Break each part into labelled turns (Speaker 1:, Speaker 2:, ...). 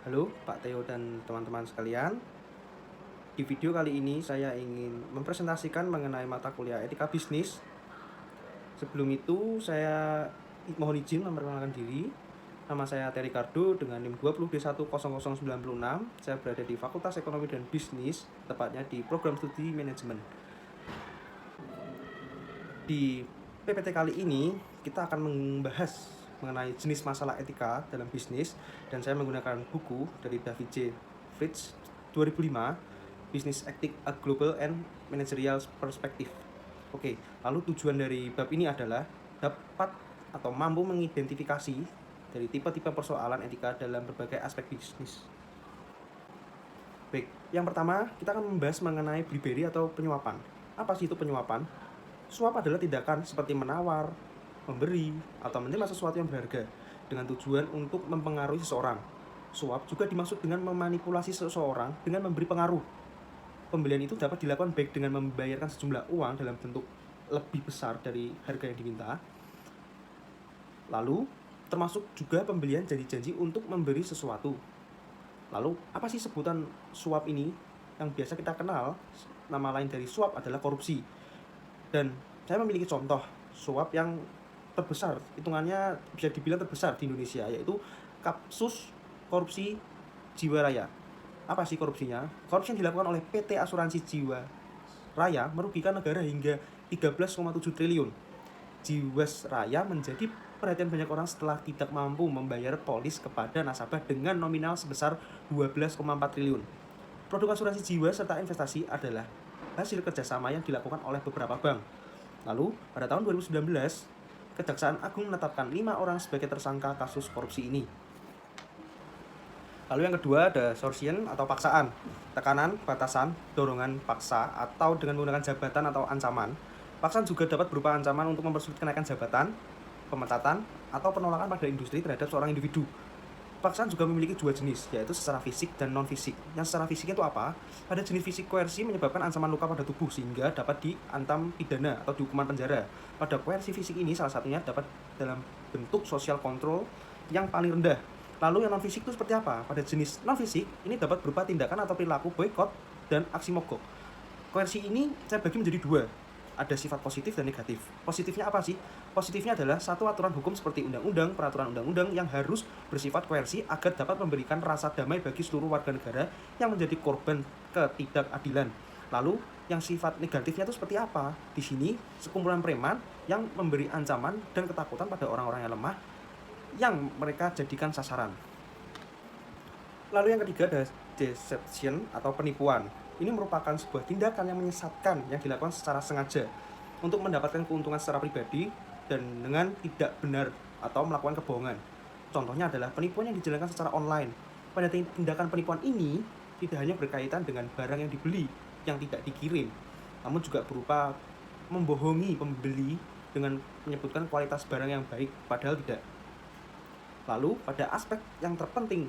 Speaker 1: Halo Pak Theo dan teman-teman sekalian. Di video kali ini saya ingin mempresentasikan mengenai mata kuliah etika bisnis. Sebelum itu saya mohon izin memperkenalkan diri. Nama saya Terry Cardo dengan NIM 20D10096. Saya berada di Fakultas Ekonomi dan Bisnis, tepatnya di Program Studi Manajemen. Di PPT kali ini kita akan membahas mengenai jenis masalah etika dalam bisnis, dan saya menggunakan buku dari David J. Fritz 2005, Business Ethics: A Global and Managerial Perspective. Oke, lalu tujuan dari bab ini adalah dapat atau mampu mengidentifikasi dari tipe-tipe persoalan etika dalam berbagai aspek bisnis. Baik, yang pertama kita akan membahas mengenai bribery atau penyuapan. Apa sih itu penyuapan? Suap adalah tindakan seperti menawar, memberi, atau menerima sesuatu yang berharga dengan tujuan untuk mempengaruhi seseorang. Suap juga dimaksud dengan memanipulasi seseorang dengan memberi pengaruh. Pembelian itu dapat dilakukan baik dengan membayarkan sejumlah uang dalam bentuk lebih besar dari harga yang diminta. Lalu, termasuk juga pembelian janji-janji untuk memberi sesuatu. Lalu, apa sih sebutan suap ini? Yang biasa kita kenal, nama lain dari suap adalah korupsi. Dan saya memiliki contoh suap yang terbesar, hitungannya bisa dibilang terbesar di Indonesia, yaitu kasus korupsi Jiwasraya. Apa sih korupsinya? Korupsi yang dilakukan oleh PT Asuransi Jiwasraya merugikan negara hingga 13,7 triliun. Jiwasraya menjadi perhatian banyak orang setelah tidak mampu membayar polis kepada nasabah dengan nominal sebesar 12,4 triliun. Produk asuransi jiwa serta investasi adalah hasil kerjasama yang dilakukan oleh beberapa bank. Lalu, pada tahun 2019, Kejaksaan Agung menetapkan 5 orang sebagai tersangka kasus korupsi ini. Lalu yang kedua ada coercion atau paksaan. Tekanan, batasan, dorongan paksa atau dengan menggunakan jabatan atau ancaman. Paksaan juga dapat berupa ancaman untuk mempersulit kenaikan jabatan, pemecatan, atau penolakan pada industri terhadap seorang individu. Paksaan juga memiliki dua jenis, yaitu secara fisik dan non-fisik. Yang secara fisik itu apa? Pada jenis fisik, koersi menyebabkan ancaman luka pada tubuh sehingga dapat diancam pidana atau dihukuman penjara. Pada koersi fisik ini salah satunya dapat dalam bentuk social control yang paling rendah. Lalu yang non-fisik itu seperti apa? Pada jenis non-fisik, ini dapat berupa tindakan atau perilaku boykot dan aksi mogok. Koersi ini saya bagi menjadi dua. Ada sifat positif dan negatif. Positifnya apa sih? Positifnya adalah satu aturan hukum seperti undang-undang, peraturan undang-undang yang harus bersifat koersi agar dapat memberikan rasa damai bagi seluruh warga negara yang menjadi korban ketidakadilan. Lalu, yang sifat negatifnya itu seperti apa? Di sini, sekumpulan preman yang memberi ancaman dan ketakutan pada orang-orang yang lemah yang mereka jadikan sasaran. Lalu yang ketiga ada deception atau penipuan. Ini merupakan sebuah tindakan yang menyesatkan yang dilakukan secara sengaja untuk mendapatkan keuntungan secara pribadi dan dengan tidak benar atau melakukan kebohongan. Contohnya adalah penipuan yang dijalankan secara online. Pada tindakan penipuan ini tidak hanya berkaitan dengan barang yang dibeli yang tidak dikirim, namun juga berupa membohongi pembeli dengan menyebutkan kualitas barang yang baik padahal tidak. Lalu pada aspek yang terpenting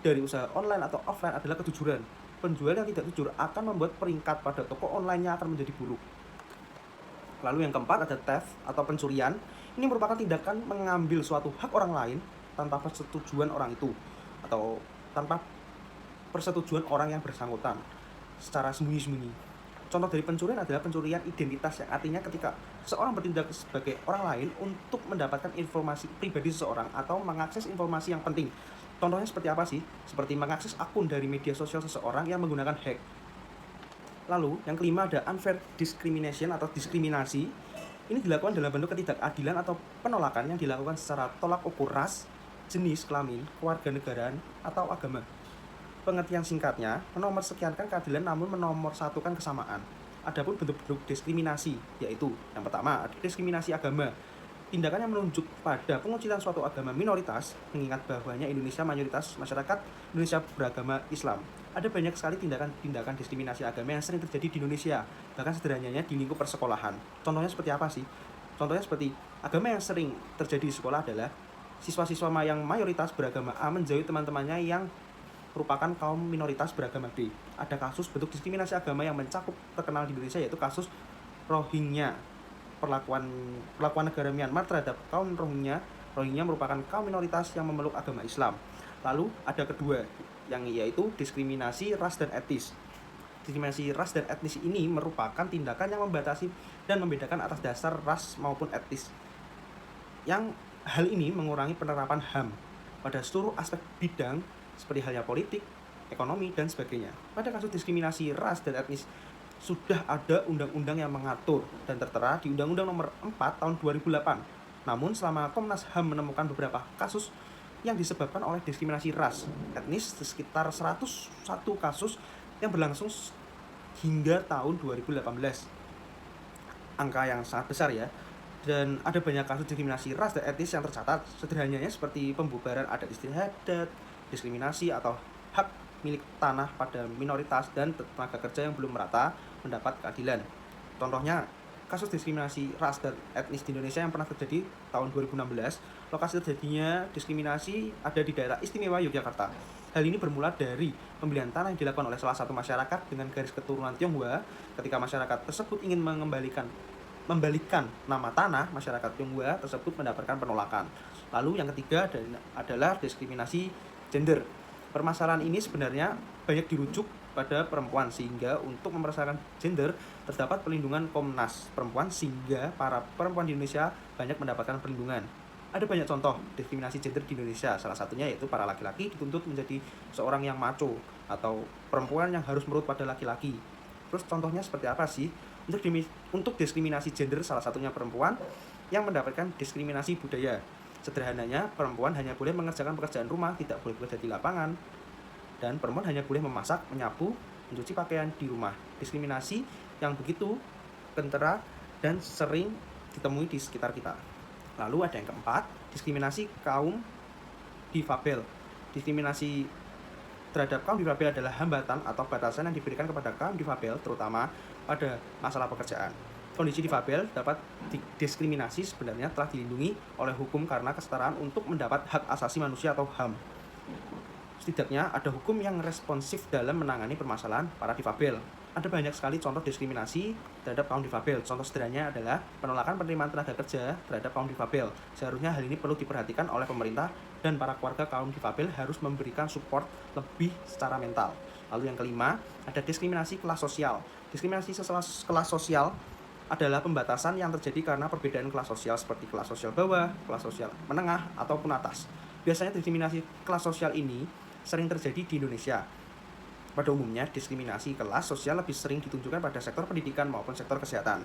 Speaker 1: dari usaha online atau offline adalah kejujuran. Penjual yang tidak jujur akan membuat peringkat pada toko online-nya akan menjadi buruk. Lalu yang keempat ada theft atau pencurian. Ini merupakan tindakan mengambil suatu hak orang lain tanpa persetujuan orang itu atau tanpa persetujuan orang yang bersangkutan secara sembunyi-sembunyi. Contoh dari pencurian adalah pencurian identitas, yang artinya ketika seorang bertindak sebagai orang lain untuk mendapatkan informasi pribadi seseorang atau mengakses informasi yang penting. Contohnya seperti apa sih? Seperti mengakses akun dari media sosial seseorang yang menggunakan hack. Lalu, yang kelima ada unfair discrimination atau diskriminasi. Ini dilakukan dalam bentuk ketidakadilan atau penolakan yang dilakukan secara tolak ukur ras, jenis kelamin, kewarganegaraan, atau agama. Pengertian singkatnya, menomorsetiankan keadilan namun menomorsatukan kesamaan. Adapun bentuk-bentuk diskriminasi, yaitu yang pertama, diskriminasi agama. Tindakan yang menunjuk pada pengucilan suatu agama minoritas, mengingat bahwanya Indonesia mayoritas masyarakat Indonesia beragama Islam. Ada banyak sekali tindakan diskriminasi agama yang sering terjadi di Indonesia, bahkan sederhananya di lingkup persekolahan. Contohnya seperti apa sih? Contohnya seperti agama yang sering terjadi di sekolah adalah siswa-siswa yang mayoritas beragama A menjauhi teman-temannya yang merupakan kaum minoritas beragama B. Ada kasus bentuk diskriminasi agama yang mencakup terkenal di Indonesia, yaitu kasus Rohingya. Perlakuan negara Myanmar terhadap kaum Rohingya merupakan kaum minoritas yang memeluk agama Islam. Lalu ada kedua, yang yaitu diskriminasi ras dan etnis. Diskriminasi ras dan etnis ini merupakan tindakan yang membatasi dan membedakan atas dasar ras maupun etnis. Yang hal ini mengurangi penerapan HAM pada seluruh aspek bidang seperti halnya politik, ekonomi, dan sebagainya. Pada kasus diskriminasi ras dan etnis, sudah ada undang-undang yang mengatur dan tertera di Undang-Undang Nomor 4 Tahun 2008. Namun selama Komnas HAM menemukan beberapa kasus yang disebabkan oleh diskriminasi ras, etnis sekitar 101 kasus yang berlangsung hingga tahun 2018. Angka yang sangat besar ya. Dan ada banyak kasus diskriminasi ras dan etnis yang tercatat, sederhananya seperti pembubaran adat istiadat, diskriminasi atau hak milik tanah pada minoritas dan tenaga kerja yang belum merata mendapat keadilan. Contohnya, kasus diskriminasi ras dan etnis di Indonesia yang pernah terjadi tahun 2016, lokasi terjadinya diskriminasi ada di daerah istimewa Yogyakarta. Hal ini bermula dari pembelian tanah yang dilakukan oleh salah satu masyarakat dengan garis keturunan Tionghoa. Ketika masyarakat tersebut ingin membalikan nama tanah, masyarakat Tionghoa tersebut mendapatkan penolakan. Lalu yang ketiga adalah diskriminasi gender. Permasalahan ini sebenarnya banyak dirujuk pada perempuan, sehingga untuk mempermasalahkan gender terdapat perlindungan Komnas Perempuan sehingga para perempuan di Indonesia banyak mendapatkan perlindungan. Ada banyak contoh diskriminasi gender di Indonesia, salah satunya yaitu para laki-laki dituntut menjadi seorang yang macho atau perempuan yang harus menurut pada laki-laki. Terus contohnya seperti apa sih? Untuk diskriminasi gender, salah satunya perempuan yang mendapatkan diskriminasi budaya. Sederhananya, perempuan hanya boleh mengerjakan pekerjaan rumah, tidak boleh bekerja di lapangan, dan perempuan hanya boleh memasak, menyapu, mencuci pakaian di rumah. Diskriminasi yang begitu kentara dan sering ditemui di sekitar kita. Lalu ada yang keempat, diskriminasi kaum difabel. Diskriminasi terhadap kaum difabel adalah hambatan atau batasan yang diberikan kepada kaum difabel, terutama pada masalah pekerjaan. Kondisi difabel dapat diskriminasi sebenarnya telah dilindungi oleh hukum karena kesetaraan untuk mendapat hak asasi manusia atau HAM. Setidaknya ada hukum yang responsif dalam menangani permasalahan para difabel. Ada banyak sekali contoh diskriminasi terhadap kaum difabel. Contoh sederhananya adalah penolakan penerimaan tenaga kerja terhadap kaum difabel. Seharusnya hal ini perlu diperhatikan oleh pemerintah dan para keluarga kaum difabel harus memberikan support lebih secara mental. Lalu yang kelima, ada diskriminasi kelas sosial. Diskriminasi kelas sosial adalah pembatasan yang terjadi karena perbedaan kelas sosial seperti kelas sosial bawah, kelas sosial menengah, ataupun atas. Biasanya diskriminasi kelas sosial ini sering terjadi di Indonesia. Pada umumnya, diskriminasi kelas sosial lebih sering ditunjukkan pada sektor pendidikan maupun sektor kesehatan.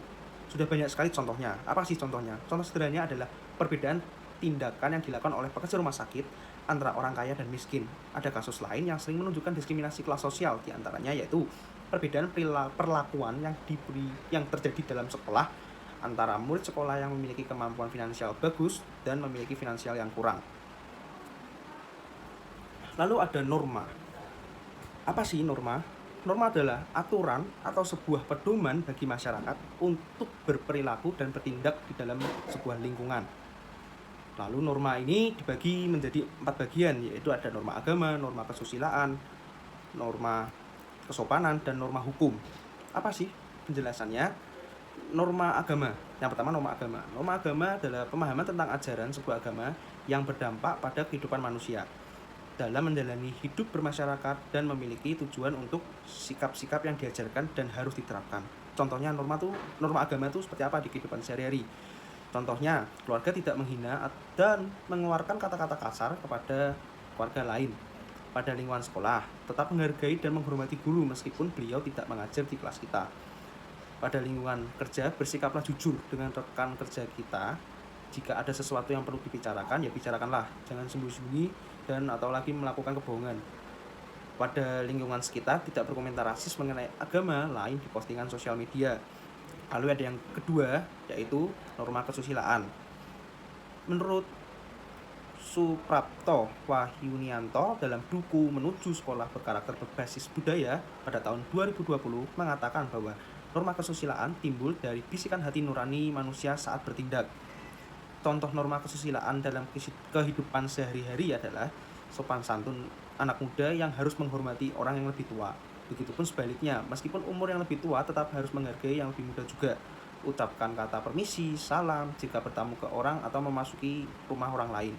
Speaker 1: Sudah banyak sekali contohnya. Apa sih contohnya? Contoh sederhananya adalah perbedaan tindakan yang dilakukan oleh pekerja rumah sakit antara orang kaya dan miskin. Ada kasus lain yang sering menunjukkan diskriminasi kelas sosial, diantaranya yaitu perbedaan perlakuan yang terjadi dalam sekolah antara murid sekolah yang memiliki kemampuan finansial bagus dan memiliki finansial yang kurang. Lalu ada norma. Apa sih norma? Norma adalah aturan atau sebuah pedoman bagi masyarakat untuk berperilaku dan bertindak di dalam sebuah lingkungan. Lalu norma ini dibagi menjadi 4 bagian, yaitu ada norma agama, norma kesusilaan, norma kesopanan, dan norma hukum. Apa sih penjelasannya? Norma agama. Yang pertama, norma agama. Norma agama adalah pemahaman tentang ajaran sebuah agama yang berdampak pada kehidupan manusia dalam menjalani hidup bermasyarakat dan memiliki tujuan untuk sikap-sikap yang diajarkan dan harus diterapkan. Contohnya norma agama itu seperti apa di kehidupan sehari-hari. Contohnya, keluarga tidak menghina dan mengeluarkan kata-kata kasar kepada keluarga lain. Pada lingkungan sekolah, tetap menghargai dan menghormati guru meskipun beliau tidak mengajar di kelas kita. Pada lingkungan kerja, bersikaplah jujur dengan rekan kerja kita. Jika ada sesuatu yang perlu dibicarakan, ya bicarakanlah. Jangan sembunyi-sembunyi dan atau lagi melakukan kebohongan. Pada lingkungan sekitar, tidak berkomentar rasis mengenai agama lain di postingan sosial media. Lalu ada yang kedua, yaitu norma kesusilaan. Menurut Suprapto Wahyunianto dalam buku Menuju Sekolah Berkarakter Berbasis Budaya pada tahun 2020 mengatakan bahwa norma kesusilaan timbul dari bisikan hati nurani manusia saat bertindak. Contoh norma kesusilaan dalam kehidupan sehari-hari adalah sopan santun anak muda yang harus menghormati orang yang lebih tua. Begitupun sebaliknya, meskipun umur yang lebih tua tetap harus menghargai yang lebih muda juga. Ucapkan kata permisi, salam jika bertamu ke orang atau memasuki rumah orang lain.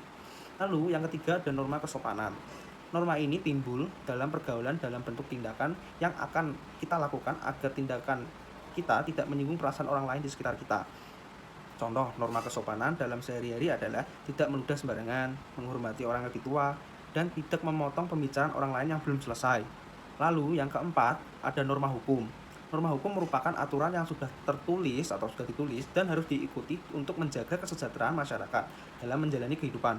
Speaker 1: Lalu yang ketiga ada norma kesopanan. Norma ini timbul dalam pergaulan dalam bentuk tindakan yang akan kita lakukan agar tindakan kita tidak menyinggung perasaan orang lain di sekitar kita. Contoh norma kesopanan dalam sehari-hari adalah tidak meludah sembarangan, menghormati orang lebih tua, dan tidak memotong pembicaraan orang lain yang belum selesai. Lalu yang keempat ada norma hukum. Norma hukum merupakan aturan yang sudah tertulis atau sudah ditulis dan harus diikuti untuk menjaga kesejahteraan masyarakat dalam menjalani kehidupan.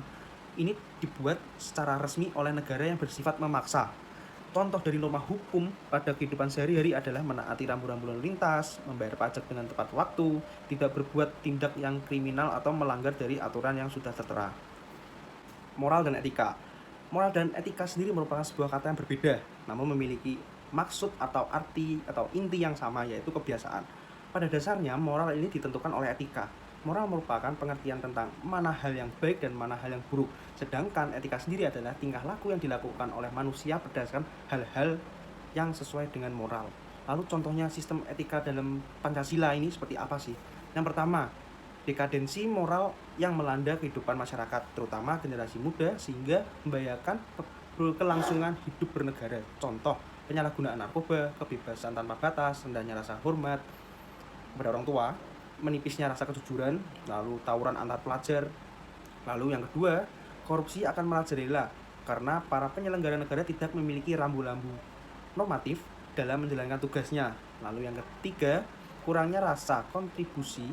Speaker 1: Ini dibuat secara resmi oleh negara yang bersifat memaksa. Contoh dari norma hukum pada kehidupan sehari-hari adalah menaati rambu-rambu lalu lintas, membayar pajak dengan tepat waktu, tidak berbuat tindak yang kriminal atau melanggar dari aturan yang sudah tertera. Moral dan etika. Moral dan etika sendiri merupakan sebuah kata yang berbeda, namun memiliki maksud atau arti atau inti yang sama, yaitu kebiasaan. Pada dasarnya, moral ini ditentukan oleh etika. Moral merupakan pengertian tentang mana hal yang baik dan mana hal yang buruk. Sedangkan etika sendiri adalah tingkah laku yang dilakukan oleh manusia berdasarkan hal-hal yang sesuai dengan moral. Lalu contohnya sistem etika dalam Pancasila ini seperti apa sih? Yang pertama, dekadensi moral yang melanda kehidupan masyarakat, terutama generasi muda, sehingga membahayakan kelangsungan hidup bernegara. Contoh, penyalahgunaan narkoba, kebebasan tanpa batas, rendahnya rasa hormat kepada orang tua, menipisnya rasa kejujuran, lalu tawuran antar pelajar. Lalu yang kedua, korupsi akan merajalela karena para penyelenggara negara tidak memiliki rambu-rambu normatif dalam menjalankan tugasnya. Lalu yang ketiga, kurangnya rasa kontribusi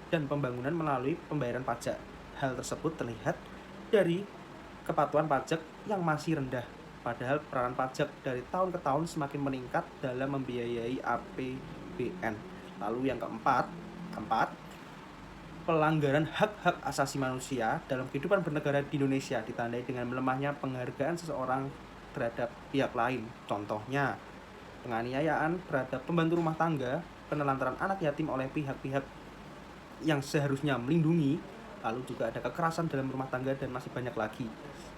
Speaker 1: dan pembangunan melalui pembayaran pajak. Hal tersebut terlihat dari kepatuhan pajak yang masih rendah, padahal peranan pajak dari tahun ke tahun semakin meningkat dalam membiayai APBN. Lalu yang keempat, pelanggaran hak-hak asasi manusia dalam kehidupan bernegara di Indonesia ditandai dengan melemahnya penghargaan seseorang terhadap pihak lain. Contohnya, penganiayaan terhadap pembantu rumah tangga, penelantaran anak yatim oleh pihak-pihak yang seharusnya melindungi, lalu juga ada kekerasan dalam rumah tangga dan masih banyak lagi.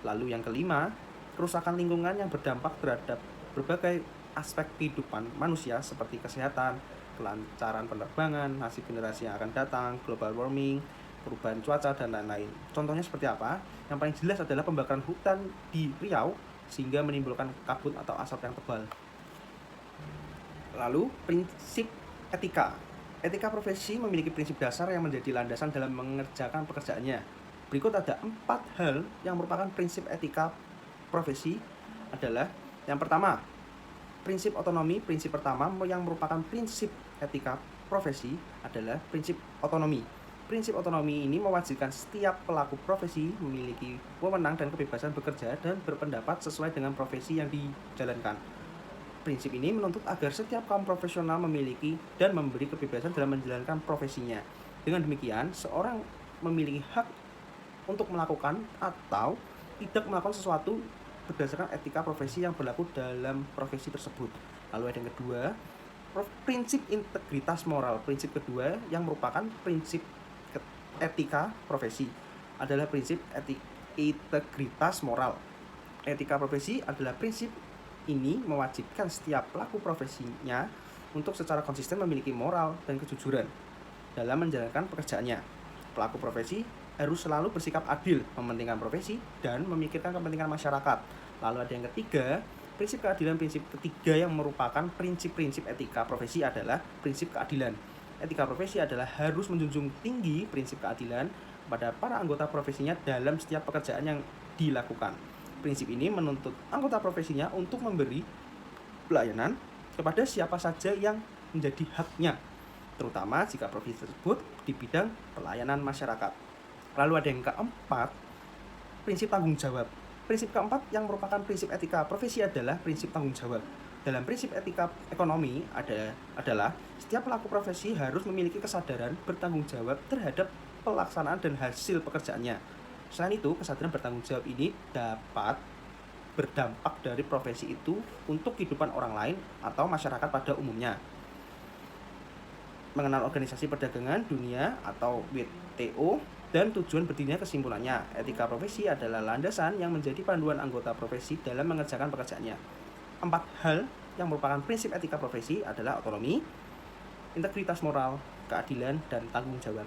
Speaker 1: Lalu yang kelima, kerusakan lingkungan yang berdampak terhadap berbagai aspek kehidupan manusia seperti kesehatan, kelancaran penerbangan, nasib generasi yang akan datang, global warming, perubahan cuaca, dan lain-lain. Contohnya seperti apa? Yang paling jelas adalah pembakaran hutan di Riau sehingga menimbulkan kabut atau asap yang tebal. Lalu, prinsip etika. Etika profesi memiliki prinsip dasar yang menjadi landasan dalam mengerjakan pekerjaannya. Berikut ada 4 hal yang merupakan prinsip etika profesi adalah yang pertama, prinsip otonomi. Prinsip pertama yang merupakan prinsip etika profesi adalah prinsip otonomi. Prinsip otonomi ini mewajibkan setiap pelaku profesi memiliki wewenang dan kebebasan bekerja dan berpendapat sesuai dengan profesi yang dijalankan. Prinsip ini menuntut agar setiap kaum profesional memiliki dan memberi kebebasan dalam menjalankan profesinya. Dengan demikian, seorang memiliki hak untuk melakukan atau tidak melakukan sesuatu berdasarkan etika profesi yang berlaku dalam profesi tersebut. Lalu ada yang kedua, prinsip integritas moral. Prinsip kedua yang merupakan prinsip etika profesi adalah prinsip integritas moral. Etika profesi adalah prinsip ini mewajibkan setiap pelaku profesinya untuk secara konsisten memiliki moral dan kejujuran dalam menjalankan pekerjaannya. Pelaku profesi harus selalu bersikap adil, mementingkan profesi, dan memikirkan kepentingan masyarakat. Lalu ada yang ketiga, prinsip keadilan. Prinsip ketiga yang merupakan prinsip-prinsip etika profesi adalah prinsip keadilan. Etika profesi adalah harus menjunjung tinggi prinsip keadilan pada para anggota profesinya dalam setiap pekerjaan yang dilakukan. Prinsip ini menuntut anggota profesinya untuk memberi pelayanan kepada siapa saja yang menjadi haknya, terutama jika profesi tersebut di bidang pelayanan masyarakat. Lalu ada yang keempat, prinsip tanggung jawab. Prinsip keempat yang merupakan prinsip etika profesi adalah prinsip tanggung jawab. Dalam prinsip etika ekonomi adalah setiap pelaku profesi harus memiliki kesadaran bertanggung jawab terhadap pelaksanaan dan hasil pekerjaannya. Selain itu, kesadaran bertanggung jawab ini dapat berdampak dari profesi itu untuk kehidupan orang lain atau masyarakat pada umumnya. Mengenal Organisasi Perdagangan Dunia atau WTO dan tujuan berdirinya kesimpulannya, etika profesi adalah landasan yang menjadi panduan anggota profesi dalam mengerjakan pekerjaannya. 4 hal yang merupakan prinsip etika profesi adalah otonomi, integritas moral, keadilan, dan tanggung jawab.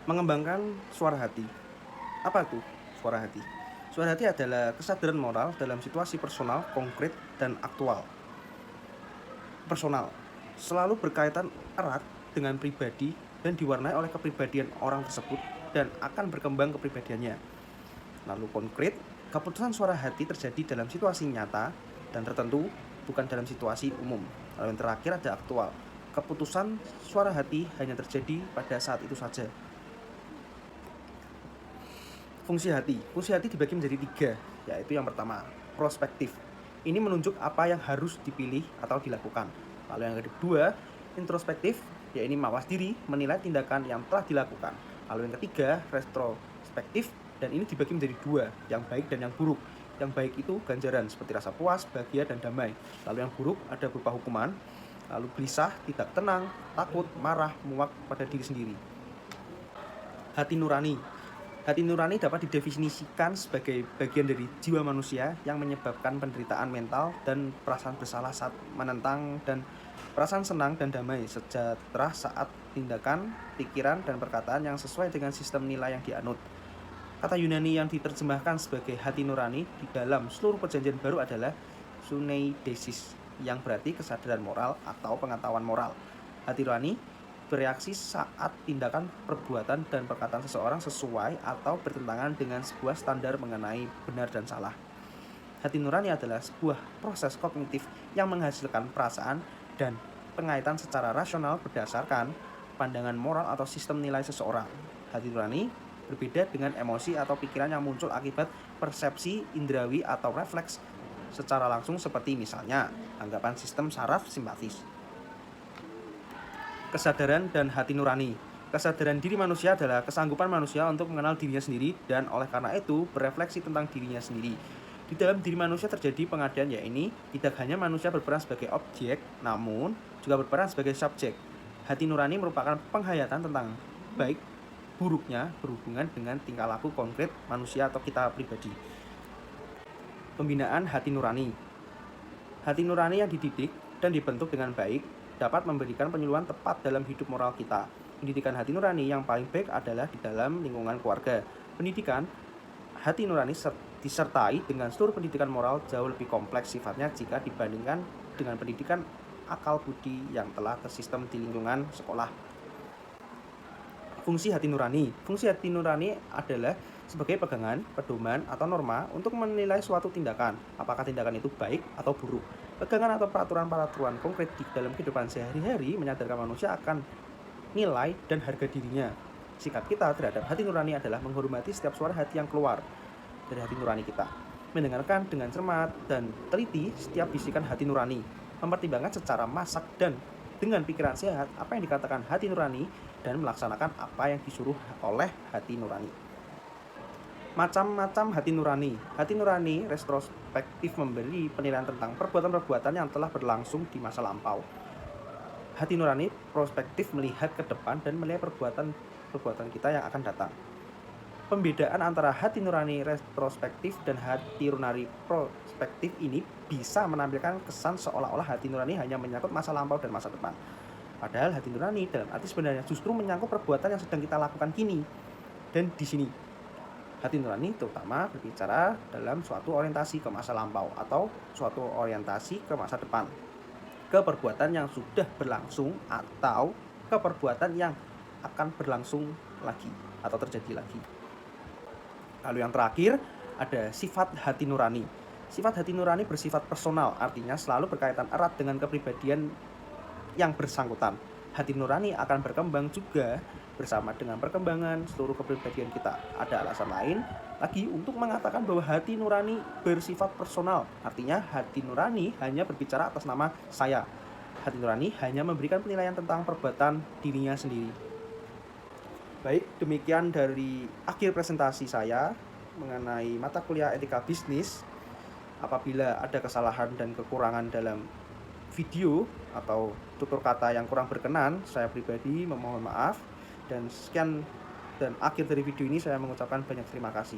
Speaker 1: Mengembangkan suara hati. Apa itu? suara hati. Suara hati adalah kesadaran moral dalam situasi personal, konkret, dan aktual. Personal selalu berkaitan erat dengan pribadi dan diwarnai oleh kepribadian orang tersebut dan akan berkembang kepribadiannya. Lalu konkret, keputusan suara hati terjadi dalam situasi nyata dan tertentu, bukan dalam situasi umum. Lalu yang terakhir ada aktual. Keputusan suara hati hanya terjadi pada saat itu saja. Fungsi hati dibagi menjadi 3, yaitu yang pertama, prospektif. Ini menunjuk apa yang harus dipilih atau dilakukan. Lalu yang kedua, introspektif, yaitu mawas diri, menilai tindakan yang telah dilakukan. Lalu yang ketiga, retrospektif, dan ini dibagi menjadi 2, yang baik dan yang buruk. Yang baik itu ganjaran, seperti rasa puas, bahagia, dan damai. Lalu yang buruk ada berupa hukuman, lalu gelisah, tidak tenang, takut, marah, muak pada diri sendiri. Hati nurani dapat didefinisikan sebagai bagian dari jiwa manusia yang menyebabkan penderitaan mental dan perasaan bersalah saat menentang dan perasaan senang dan damai sejahtera saat tindakan, pikiran, dan perkataan yang sesuai dengan sistem nilai yang dianut. Kata Yunani yang diterjemahkan sebagai hati nurani di dalam seluruh perjanjian baru adalah suneidesis, yang berarti kesadaran moral atau pengetahuan moral. Hati nurani bereaksi saat tindakan, perbuatan, dan perkataan seseorang sesuai atau bertentangan dengan sebuah standar mengenai benar dan salah. Hati nurani adalah sebuah proses kognitif yang menghasilkan perasaan dan pengaitan secara rasional berdasarkan pandangan moral atau sistem nilai seseorang. Hati nurani berbeda dengan emosi atau pikiran yang muncul akibat persepsi indrawi atau refleks secara langsung, seperti misalnya anggapan sistem saraf simpatis. Kesadaran dan hati nurani. Kesadaran diri manusia adalah kesanggupan manusia untuk mengenal dirinya sendiri dan oleh karena itu berefleksi tentang dirinya sendiri. Di dalam diri manusia terjadi pengadaan, yaitu tidak hanya manusia berperan sebagai objek, namun juga berperan sebagai subjek. Hati nurani merupakan penghayatan tentang baik buruknya berhubungan dengan tingkah laku konkret manusia atau kita pribadi. Pembinaan hati nurani. Hati nurani yang dididik dan dibentuk dengan baik dapat memberikan penyuluhan tepat dalam hidup moral kita. Pendidikan hati nurani yang paling baik adalah di dalam lingkungan keluarga. Pendidikan hati nurani disertai dengan seluruh pendidikan moral jauh lebih kompleks sifatnya jika dibandingkan dengan pendidikan akal budi yang telah tersistem di lingkungan sekolah. Fungsi hati nurani. Fungsi hati nurani adalah sebagai pegangan, pedoman, atau norma untuk menilai suatu tindakan, apakah tindakan itu baik atau buruk. Pegangan atau peraturan-peraturan konkret di dalam kehidupan sehari-hari menyadarkan manusia akan nilai dan harga dirinya. Sikap kita terhadap hati nurani adalah menghormati setiap suara hati yang keluar dari hati nurani kita, mendengarkan dengan cermat dan teliti setiap bisikan hati nurani, mempertimbangkan secara masak dan dengan pikiran sehat apa yang dikatakan hati nurani dan melaksanakan apa yang disuruh oleh hati nurani. Macam-macam hati nurani. Hati nurani retrospektif memberi penilaian tentang perbuatan-perbuatan yang telah berlangsung di masa lampau. Hati nurani prospektif melihat ke depan dan melihat perbuatan kita yang akan datang. Pembedaan antara hati nurani retrospektif dan hati nurani prospektif ini bisa menampilkan kesan seolah-olah hati nurani hanya menyangkut masa lampau dan masa depan. Padahal hati nurani dalam arti sebenarnya justru menyangkut perbuatan yang sedang kita lakukan kini dan di sini. Hati nurani terutama berbicara dalam suatu orientasi ke masa lampau atau suatu orientasi ke masa depan, ke perbuatan yang sudah berlangsung atau ke perbuatan yang akan berlangsung lagi atau terjadi lagi. Lalu yang terakhir ada sifat hati nurani. Sifat hati nurani bersifat personal, artinya selalu berkaitan erat dengan kepribadian yang bersangkutan. Hati nurani akan berkembang juga bersama dengan perkembangan seluruh kepribadian kita. Ada alasan lain lagi untuk mengatakan bahwa hati nurani bersifat personal. Artinya hati nurani hanya berbicara atas nama saya. Hati nurani hanya memberikan penilaian tentang perbuatan dirinya sendiri. Baik, demikian dari akhir presentasi saya mengenai mata kuliah etika bisnis. Apabila ada kesalahan dan kekurangan dalam video atau tutur kata yang kurang berkenan, saya pribadi memohon maaf. Dan sekian dan akhir dari video ini saya mengucapkan banyak terima kasih.